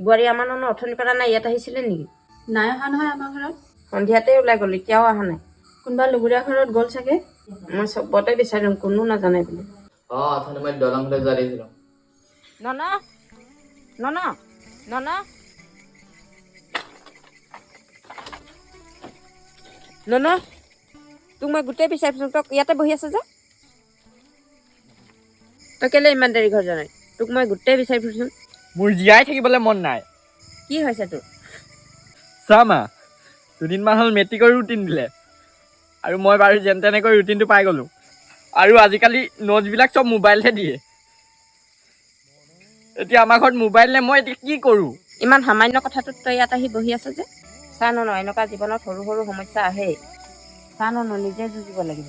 বোৱাৰী আমাৰ ন অথনি পৰা নাই, ইয়াত আহিছিলে নেকি? নাই অহা নহয় আমাৰ ঘৰত। সন্ধিয়াতে ওলাই গ'ল, এতিয়াও অহা নাই। কোনোবা লুগুৰীয়া ঘৰত গ'ল চাগে। মই চবতে বিচাৰিম, কোনো নাজানে বুলি। অথনি মই দলংলৈ যোৱা দেখিছিলোঁ। নন নন নন নন, তোক মই গোটেই বিচাৰিছোঁ, তই ইয়াতে বহি আছ যে। তই কেলে ইমান দেৰি ঘৰ যোৱা নাই? তোক মই গোটেই বিচাৰি ফুৰিছোঁ। মোৰ জীয়াই থাকিবলৈ মন নাই। কি হৈছে তোৰ? চা মা, দুদিনমান হ'ল মেট্ৰিকৰ ৰুটিন দিলে, আৰু মই বাৰু যেন তেনেকৈ ৰুটিনটো পাই গ'লোঁ। আৰু আজিকালি নোটছবিলাক চব মোবাইলতহে দিয়ে। এতিয়া আমাৰ ঘৰত মোবাইল নাই, মই এতিয়া কি কৰোঁ? ইমান সামান্য কথাটোত তই ইয়াত আহি বহি আছ যে। চা নন, এনেকুৱা জীৱনত সৰু সৰু সমস্যা আহেই। চা নন, নিজে যুঁজিব লাগিব।